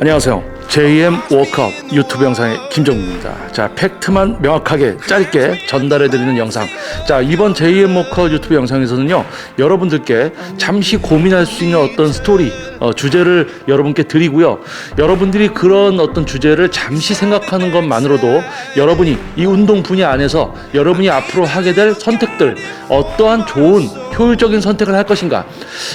안녕하세요. JM 워크업 유튜브 영상의 김정국입니다. 자, 팩트만 명확하게 짧게 전달해드리는 영상. 자, 이번 JM 워크업 유튜브 영상에서는요, 여러분들께 잠시 고민할 수 있는 어떤 스토리, 주제를 여러분께 드리고요. 여러분들이 그런 어떤 주제를 잠시 생각하는 것만으로도 여러분이 이 운동 분야 안에서 여러분이 앞으로 하게 될 선택들, 어떠한 좋은 효율적인 선택을 할 것인가,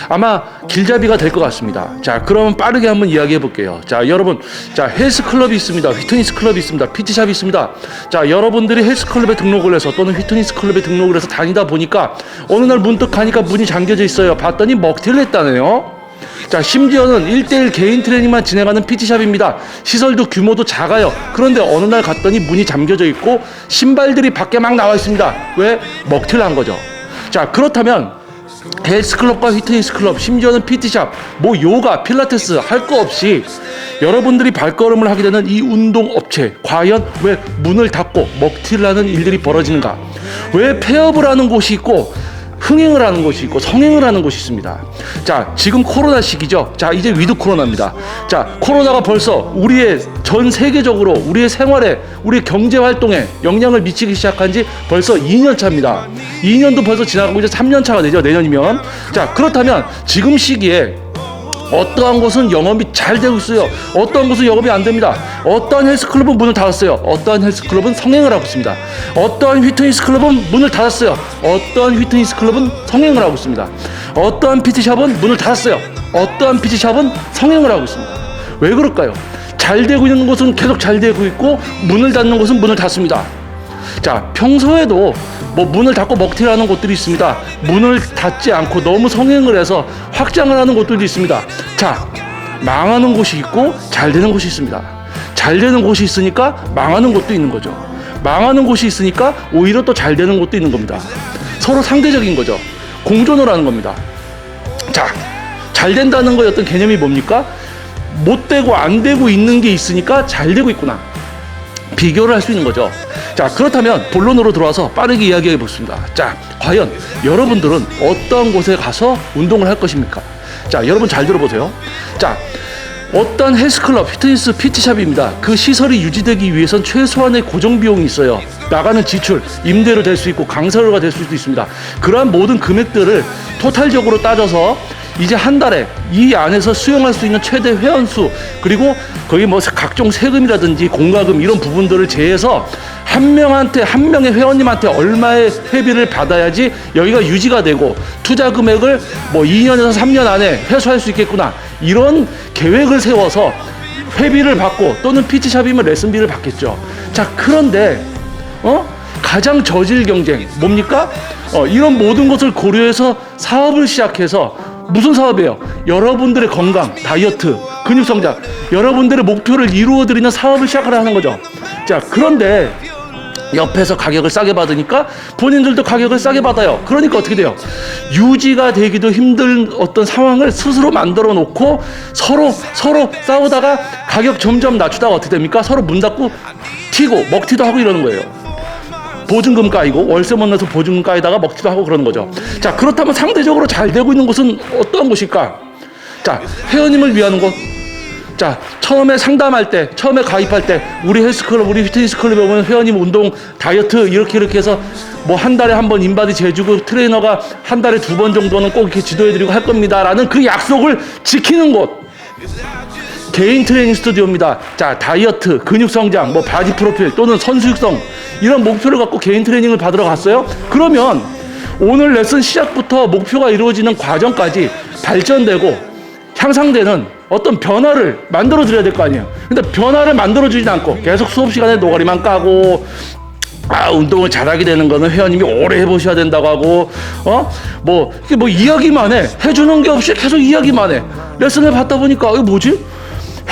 아마 길잡이가 될 것 같습니다. 자, 그러면 빠르게 한번 이야기해 볼게요. 자, 여러분, 자, 헬스클럽이 있습니다. 휘트니스 클럽이 있습니다. PT샵이 있습니다. 자, 여러분들이 헬스클럽에 등록을 해서 또는 휘트니스 클럽에 등록을 해서 다니다 보니까 어느 날 문득 가니까 문이 잠겨져 있어요. 봤더니 먹튀를 했다네요. 자, 심지어는 1대1 개인 트레이닝만 진행하는 PT샵입니다. 시설도 규모도 작아요. 그런데 어느 날 갔더니 문이 잠겨져 있고 신발들이 밖에 막 나와 있습니다. 왜? 먹튀를 한 거죠. 자, 그렇다면 헬스클럽과 휘트니스클럽, 심지어는 PT샵, 뭐 요가, 필라테스 할 거 없이 여러분들이 발걸음을 하게 되는 이 운동업체, 과연 왜 문을 닫고 먹튀를 하는 일들이 벌어지는가? 왜 폐업을 하는 곳이 있고 흥행을 하는 곳이 있고 성행을 하는 곳이 있습니다. 자, 지금 코로나 시기죠. 자, 이제 위드 코로나입니다. 자, 코로나가 벌써 우리의 전 세계적으로 우리의 생활에, 우리의 경제 활동에 영향을 미치기 시작한 지 벌써 2년 차입니다. 2년도 벌써 지나가고 이제 3년 차가 되죠. 내년이면. 자, 그렇다면 지금 시기에 어떠한 곳은 영업이 잘 되고 있어요. 어떠한 곳은 영업이 안 됩니다. 어떠한 헬스클럽은 문을 닫았어요. 어떠한 헬스클럽은 성행을 하고 있습니다. 어떠한 휘트니스클럽은 문을 닫았어요. 어떠한 휘트니스클럽은 성행을 하고 있습니다. 어떠한 PT샵은 문을 닫았어요. 어떠한 PT샵은 성행을 하고 있습니다. 왜 그럴까요? 잘 되고 있는 곳은 계속 잘 되고 있고 문을 닫는 곳은 문을 닫습니다. 자, 평소에도 뭐 문을 닫고 먹튀를 하는 곳들이 있습니다. 문을 닫지 않고 너무 성행을 해서 확장을 하는 곳들도 있습니다. 자, 망하는 곳이 있고 잘 되는 곳이 있습니다. 잘 되는 곳이 있으니까 망하는 곳도 있는 거죠. 망하는 곳이 있으니까 오히려 또 잘 되는 곳도 있는 겁니다. 서로 상대적인 거죠. 공존을 하는 겁니다. 자, 잘 된다는 거의 어떤 개념이 뭡니까? 못 되고 안 되고 있는 게 있으니까 잘 되고 있구나. 비교를 할 수 있는 거죠. 자, 그렇다면 본론으로 들어와서 빠르게 이야기해 보겠습니다. 자, 과연 여러분들은 어떤 곳에 가서 운동을 할 것입니까? 자, 여러분 잘 들어보세요. 자, 어떤 헬스클럽, 피트니스, PT샵입니다. 그 시설이 유지되기 위해선 최소한의 고정 비용이 있어요. 나가는 지출, 임대료 될 수 있고 강사료가 될 수도 있습니다. 그러한 모든 금액들을 토탈적으로 따져서 이제 한 달에 이 안에서 수용할 수 있는 최대 회원수, 그리고 거기 뭐 각종 세금이라든지 공과금 이런 부분들을 제해서 한 명의 회원님한테 얼마의 회비를 받아야지 여기가 유지가 되고 투자 금액을 뭐 2년에서 3년 안에 회수할 수 있겠구나, 이런 계획을 세워서 회비를 받고, 또는 PT샵이면 레슨비를 받겠죠. 자, 그런데 가장 저질 경쟁 뭡니까? 이런 모든 것을 고려해서 사업을 시작해서, 무슨 사업이에요? 여러분들의 건강, 다이어트, 근육 성장, 여러분들의 목표를 이루어드리는 사업을 시작하려 하는 거죠. 자, 그런데 옆에서 가격을 싸게 받으니까 본인들도 가격을 싸게 받아요. 그러니까 어떻게 돼요? 유지가 되기도 힘든 어떤 상황을 스스로 만들어 놓고 서로 싸우다가 가격 점점 낮추다가 어떻게 됩니까? 서로 문 닫고 튀고 먹튀도 하고 이러는 거예요. 보증금 까이고, 월세 못 내서 보증금 까이다가 먹튀도 하고 그러는 거죠. 자, 그렇다면 상대적으로 잘 되고 있는 곳은 어떤 곳일까? 자, 회원님을 위한 곳. 자, 처음에 상담할 때, 처음에 가입할 때, 우리 헬스클럽, 우리 피트니스클럽에 오면 회원님 운동, 다이어트 이렇게 해서 뭐 한 달에 한 번 인바디 재주고 트레이너가 한 달에 2번 정도는 꼭 이렇게 지도해드리고 할 겁니다 라는 그 약속을 지키는 곳. 개인 트레이닝 스튜디오입니다. 자, 다이어트, 근육 성장, 뭐 바디 프로필 또는 선수 육성, 이런 목표를 갖고 개인 트레이닝을 받으러 갔어요. 그러면 오늘 레슨 시작부터 목표가 이루어지는 과정까지 발전되고 향상되는 어떤 변화를 만들어 드려야 될 거 아니에요. 근데 변화를 만들어 주지 않고 계속 수업 시간에 노가리만 까고, 운동을 잘하게 되는 거는 회원님이 오래 해보셔야 된다고 하고, 이게 뭐 이야기만 해. 해주는 게 없이 계속 이야기만 해. 레슨을 받다 보니까 이거 뭐지?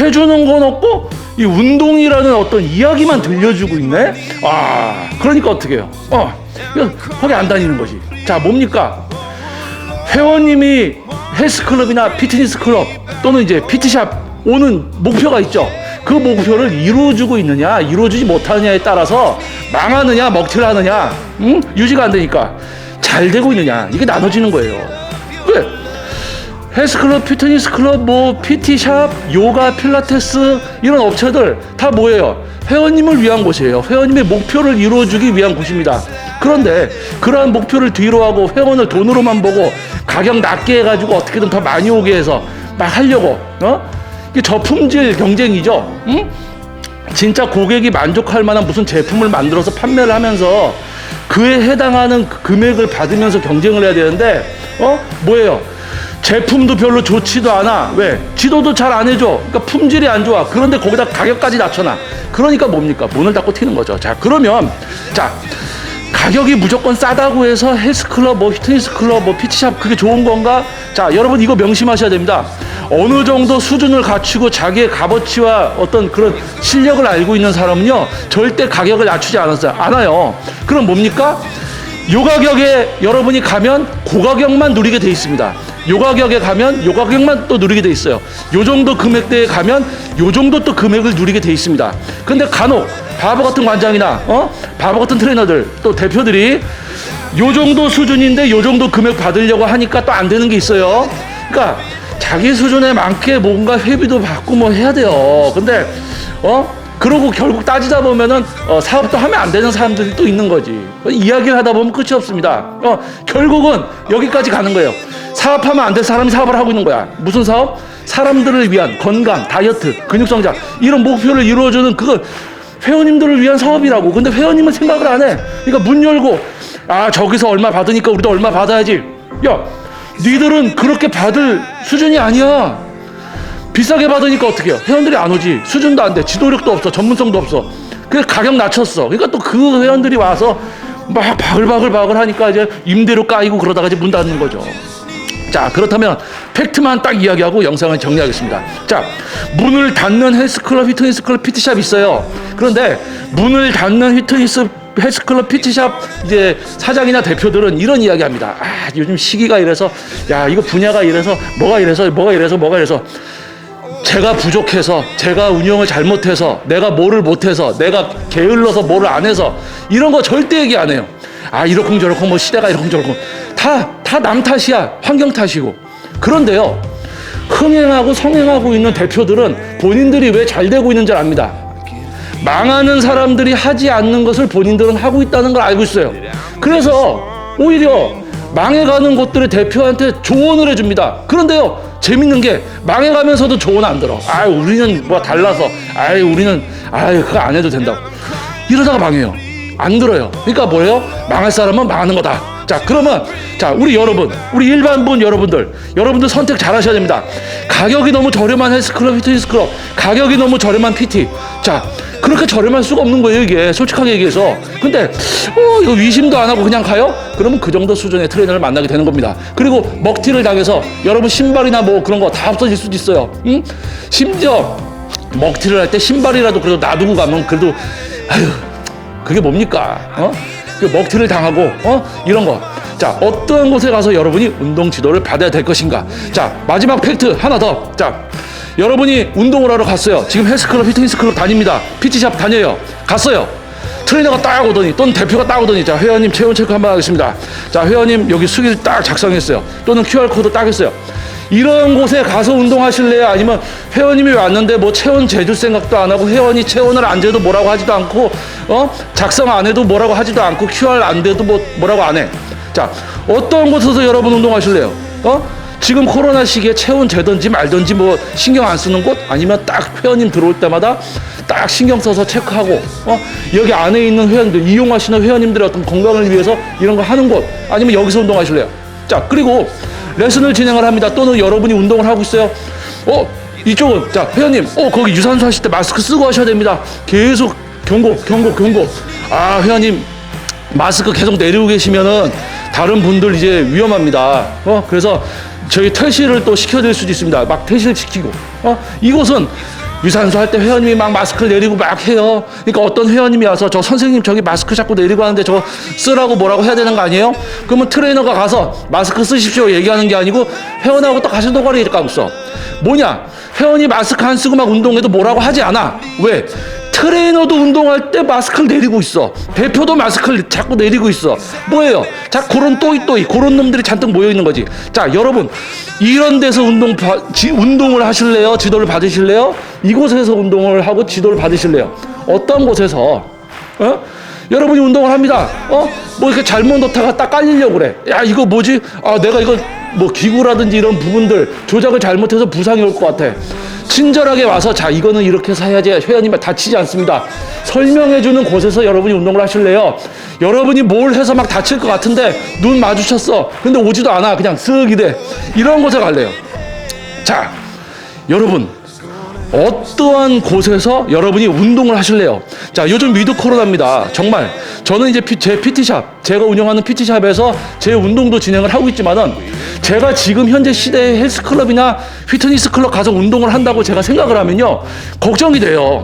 해주는 건 없고 이 운동이라는 어떤 이야기만 들려주고 있네. 그러니까 어떻게 해요? 거기 안 다니는 거지. 자, 뭡니까? 회원님이 헬스클럽이나 피트니스클럽 또는 이제 PT샵 오는 목표가 있죠. 그 목표를 이루어주고 있느냐, 이루어주지 못하느냐에 따라서 망하느냐, 먹튀를 하느냐, 유지가 안 되니까 잘 되고 있느냐, 이게 나눠지는 거예요. 왜? 헬스클럽, 피트니스 클럽, 뭐 PT샵, 요가, 필라테스 이런 업체들 다 뭐예요? 회원님을 위한 곳이에요. 회원님의 목표를 이루어주기 위한 곳입니다. 그런데 그러한 목표를 뒤로 하고 회원을 돈으로만 보고 가격 낮게 해가지고 어떻게든 더 많이 오게 해서 막 하려고 이게 저품질 경쟁이죠. 응? 진짜 고객이 만족할 만한 무슨 제품을 만들어서 판매를 하면서 그에 해당하는 금액을 받으면서 경쟁을 해야 되는데 뭐예요? 제품도 별로 좋지도 않아. 왜? 지도도 잘 안 해줘. 그러니까 품질이 안 좋아. 그런데 거기다 가격까지 낮춰놔. 그러니까 뭡니까? 문을 닫고 튀는 거죠. 자, 그러면 가격이 무조건 싸다고 해서 헬스클럽, 뭐 피트니스클럽, 뭐 PT샵 그게 좋은 건가? 자, 여러분 이거 명심하셔야 됩니다. 어느 정도 수준을 갖추고 자기의 값어치와 어떤 그런 실력을 알고 있는 사람은요 절대 가격을 낮추지 않아요. 그럼 뭡니까? 요 가격에 여러분이 가면 고가격만 누리게 돼 있습니다. 요 가격에 가면 요 가격만 또 누리게 돼 있어요. 요 정도 금액대에 가면 요 정도 또 금액을 누리게 돼 있습니다. 근데 간혹 바보 같은 관장이나 바보 같은 트레이너들 또 대표들이 요 정도 수준인데 요 정도 금액 받으려고 하니까 또 안 되는 게 있어요. 그러니까 자기 수준에 맞게 뭔가 회비도 받고 뭐 해야 돼요. 근데 그러고 결국 따지다 보면은 사업도 하면 안 되는 사람들이 또 있는 거지. 이야기를 하다 보면 끝이 없습니다. 결국은 여기까지 가는 거예요. 사업하면 안 될 사람이 사업을 하고 있는 거야. 무슨 사업? 사람들을 위한 건강, 다이어트, 근육 성장 이런 목표를 이루어주는 그걸 회원님들을 위한 사업이라고. 근데 회원님은 생각을 안 해. 그러니까 문 열고 저기서 얼마 받으니까 우리도 얼마 받아야지. 야, 니들은 그렇게 받을 수준이 아니야. 비싸게 받으니까 어떻게 해요? 회원들이 안 오지. 수준도 안 돼. 지도력도 없어. 전문성도 없어. 그래서 가격 낮췄어. 그러니까 또 그 회원들이 와서 막 바글바글 하니까 이제 임대료 까이고 그러다가 이제 문 닫는 거죠. 자, 그렇다면 팩트만 딱 이야기하고 영상을 정리하겠습니다. 자, 문을 닫는 헬스클럽, 피트니스클럽, PT샵 있어요. 그런데 문을 닫는 헬스클럽, PT샵 이제 사장이나 대표들은 이런 이야기합니다. 요즘 시기가 이래서, 야, 이거 분야가 이래서, 뭐가 이래서. 제가 부족해서, 제가 운영을 잘못해서, 내가 뭐를 못해서, 내가 게을러서 뭐를 안 해서 이런 거 절대 얘기 안 해요. 이러쿵저러쿵 뭐 시대가 이러쿵저러쿵 다 남 탓이야. 환경 탓이고. 그런데요, 흥행하고 성행하고 있는 대표들은 본인들이 왜 잘 되고 있는 줄 압니다. 망하는 사람들이 하지 않는 것을 본인들은 하고 있다는 걸 알고 있어요. 그래서 오히려 망해가는 곳들의 대표한테 조언을 해줍니다. 그런데요, 재밌는 게 망해가면서도 조언 안 들어. 우리는 뭐 달라서, 우리는 그거 안 해도 된다고. 이러다가 망해요. 안 들어요. 그러니까 뭐예요? 망할 사람은 망하는 거다. 자, 그러면 우리 여러분, 우리 일반분 여러분들 선택 잘 하셔야 됩니다. 가격이 너무 저렴한 헬스클럽, 피트니스클럽, 가격이 너무 저렴한 PT. 자, 그렇게 저렴할 수가 없는 거예요, 이게. 솔직하게 얘기해서. 근데 이거 위심도 안 하고 그냥 가요? 그러면 그 정도 수준의 트레이너를 만나게 되는 겁니다. 그리고 먹튀를 당해서 여러분 신발이나 뭐 그런 거 다 없어질 수도 있어요. 응? 심지어 먹튀를 할 때 신발이라도 그래도 놔두고 가면 그래도 그게 뭡니까? 그 먹튀를 당하고 이런 거. 자, 어떤 곳에 가서 여러분이 운동 지도를 받아야 될 것인가? 자, 마지막 팩트 하나 더. 자, 여러분이 운동을 하러 갔어요. 지금 헬스클럽, 피트니스클럽 다닙니다. PT샵 다녀요. 갔어요. 트레이너가 딱 오더니 또는 대표가 딱 오더니 자, 회원님 체온 체크 한번 하겠습니다. 자, 회원님 여기 수기를 딱 작성했어요. 또는 QR코드 딱 했어요. 이런 곳에 가서 운동하실래요? 아니면 회원님이 왔는데 뭐 체온 재줄 생각도 안 하고 회원이 체온을 안 재도 뭐라고 하지도 않고 작성 안 해도 뭐라고 하지도 않고 QR 안 돼도 뭐라고 안 해. 자, 어떤 곳에서 여러분 운동하실래요? 지금 코로나 시기에 체온 재든지 말든지 뭐 신경 안 쓰는 곳, 아니면 딱 회원님 들어올 때마다 딱 신경 써서 체크하고 여기 안에 있는 회원들, 이용하시는 회원님들의 어떤 건강을 위해서 이런 거 하는 곳, 아니면 여기서 운동하실래요? 자, 그리고 레슨을 진행을 합니다. 또는 여러분이 운동을 하고 있어요. 이쪽은 자, 회원님 거기 유산소 하실 때 마스크 쓰고 하셔야 됩니다. 계속 경고. 회원님 마스크 계속 내리고 계시면은 다른 분들 이제 위험합니다. 그래서 저희 퇴실을 또 시켜드릴 수도 있습니다. 막 퇴실 시키고. 이곳은 유산소 할 때 회원님이 막 마스크를 내리고 막 해요. 그러니까 어떤 회원님이 와서 저 선생님 저기 마스크 자꾸 내리고 하는데 저거 쓰라고 뭐라고 해야 되는 거 아니에요? 그러면 트레이너가 가서 마스크 쓰십시오 얘기하는 게 아니고 회원하고 또 가슴 도가리 까고 있어. 뭐냐? 회원이 마스크 안 쓰고 막 운동해도 뭐라고 하지 않아. 왜? 트레이너도 운동할 때 마스크를 내리고 있어. 대표도 마스크를 자꾸 내리고 있어. 뭐예요? 자, 그런 또이 그런 놈들이 잔뜩 모여 있는 거지. 자, 여러분 이런 데서 운동을 하실래요? 지도를 받으실래요? 이곳에서 운동을 하고 지도를 받으실래요? 어떤 곳에서? 여러분이 운동을 합니다. 뭐 이렇게 잘못 놓다가 딱 깔리려고 그래. 야, 이거 뭐지? 아, 내가 이거 뭐 기구라든지 이런 부분들 조작을 잘못해서 부상이 올 것 같아. 친절하게 와서 자, 이거는 이렇게 해서 해야지 회원님 다치지 않습니다. 설명해주는 곳에서 여러분이 운동을 하실래요? 여러분이 뭘 해서 막 다칠 것 같은데 눈 마주쳤어. 근데 오지도 않아. 그냥 쓱 이래. 이런 곳에 갈래요. 자, 여러분 어떠한 곳에서 여러분이 운동을 하실래요? 자, 요즘 위드 코로나입니다. 정말 저는 이제 제 PT샵, 제가 운영하는 PT샵에서 제 운동도 진행을 하고 있지만은 제가 지금 현재 시대의 헬스클럽이나 피트니스 클럽 가서 운동을 한다고 제가 생각을 하면요, 걱정이 돼요.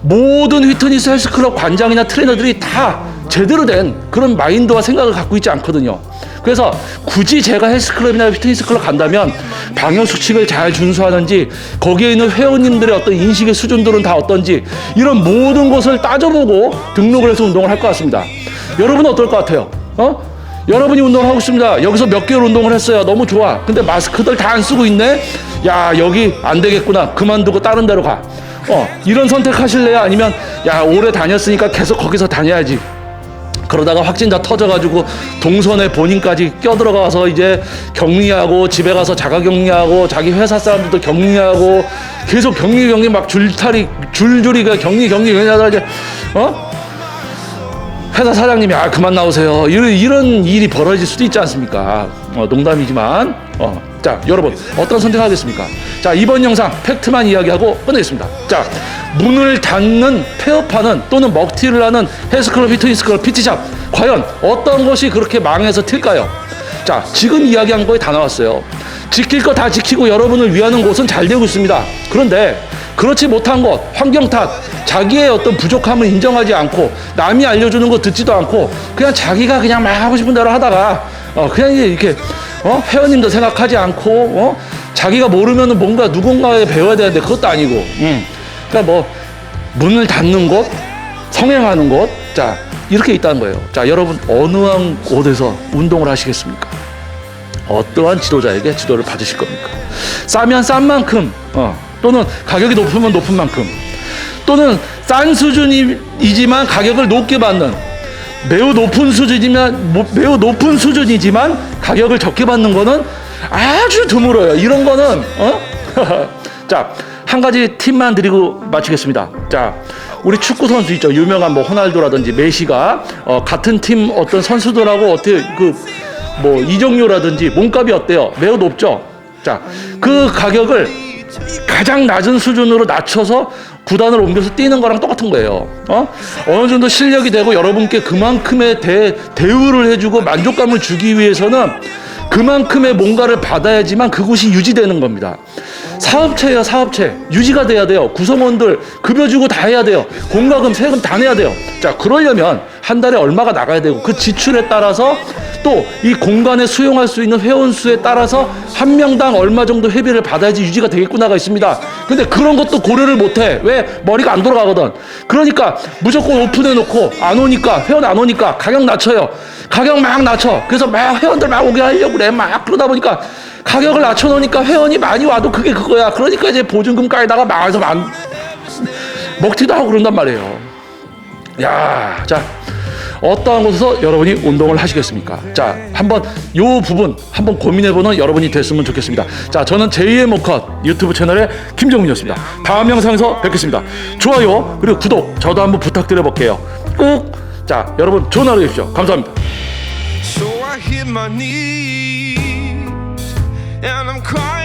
모든 피트니스 헬스클럽 관장이나 트레이너들이 다 제대로 된 그런 마인드와 생각을 갖고 있지 않거든요. 그래서 굳이 제가 헬스클럽이나 피트니스 클럽 간다면 방역수칙을 잘 준수하는지, 거기에 있는 회원님들의 어떤 인식의 수준들은 다 어떤지, 이런 모든 것을 따져보고 등록을 해서 운동을 할 것 같습니다. 여러분은 어떨 것 같아요? 여러분이 운동을 하고 있습니다. 여기서 몇 개월 운동을 했어요. 너무 좋아. 근데 마스크들 다 안 쓰고 있네. 야, 여기 안 되겠구나. 그만두고 다른 데로 가. 이런 선택하실래요? 아니면 야, 오래 다녔으니까 계속 거기서 다녀야지. 그러다가 확진자 터져가지고 동선에 본인까지 껴들어가서 이제 격리하고, 집에 가서 자가격리하고, 자기 회사 사람들도 격리하고, 계속 격리 막 줄줄이 격리 하다가 이제 회사 사장님이 그만 나오세요. 이런 일이 벌어질 수도 있지 않습니까? 농담이지만. 자, 여러분 어떤 선택하겠습니까? 자, 이번 영상 팩트만 이야기하고 끝내겠습니다. 자, 문을 닫는, 폐업하는 또는 먹튀를 하는 헬스클럽, 피트니스클럽, PT샵, 과연 어떤 것이 그렇게 망해서 튈까요? 자, 지금 이야기한 거에 다 나왔어요. 지킬 거 다 지키고 여러분을 위하는 곳은 잘 되고 있습니다. 그런데 그렇지 못한 것, 환경 탓, 자기의 어떤 부족함을 인정하지 않고, 남이 알려주는 거 듣지도 않고, 그냥 자기가 그냥 막 하고 싶은 대로 하다가 그냥 이렇게 회원님도 생각하지 않고, 자기가 모르면은 뭔가 누군가에 배워야 되는데 그것도 아니고, 그러니까 뭐 문을 닫는 곳, 성행하는 곳, 자, 이렇게 있다는 거예요. 자, 여러분 어느 한 곳에서 운동을 하시겠습니까? 어떠한 지도자에게 지도를 받으실 겁니까? 싸면 싼 만큼, 또는 가격이 높으면 높은 만큼, 또는 싼 수준이지만 가격을 높게 받는, 매우 높은 수준이지만 가격을 적게 받는 거는 아주 드물어요. 이런 거는 자, 한 가지 팁만 드리고 마치겠습니다. 자, 우리 축구 선수 있죠. 유명한 뭐 호날두라든지 메시가 같은 팀 어떤 선수들하고 어떻게 뭐 이정료라든지 몸값이 어때요? 매우 높죠. 자, 그 가격을 가장 낮은 수준으로 낮춰서 구단을 옮겨서 뛰는 거랑 똑같은 거예요. 어느 정도 실력이 되고 여러분께 그만큼의 대우를 해주고 만족감을 주기 위해서는 그만큼의 뭔가를 받아야지만 그곳이 유지되는 겁니다. 사업체예요, 사업체. 유지가 돼야 돼요. 구성원들 급여 주고 다 해야 돼요. 공과금, 세금 다 내야 돼요. 자, 그러려면 한 달에 얼마가 나가야 되고, 그 지출에 따라서 또 이 공간에 수용할 수 있는 회원 수에 따라서 한 명당 얼마 정도 회비를 받아야지 유지가 되겠구나가 있습니다. 근데 그런 것도 고려를 못해. 왜? 머리가 안 돌아가거든. 그러니까 무조건 오픈해놓고 안 오니까, 회원 안 오니까 가격 낮춰요. 가격 막 낮춰. 그래서 막 회원들 막 오게 하려고 그래. 막 그러다 보니까 가격을 낮춰놓으니까 회원이 많이 와도 그게 그거야. 그러니까 이제 보증금 깔다가 망해서 먹튀도 하고 그런단 말이에요. 야, 자, 어떠한 곳에서 여러분이 운동을 하시겠습니까? 자, 한번 요 부분 한번 고민해보는 여러분이 됐으면 좋겠습니다. 자, 저는 제2의 모컷 유튜브 채널의 김정민이었습니다. 다음 영상에서 뵙겠습니다. 좋아요 그리고 구독 저도 한번 부탁드려 볼게요. 꼭. 자, 여러분 좋은 하루 되십시오. 감사합니다. So I hit my knees and I'm crying.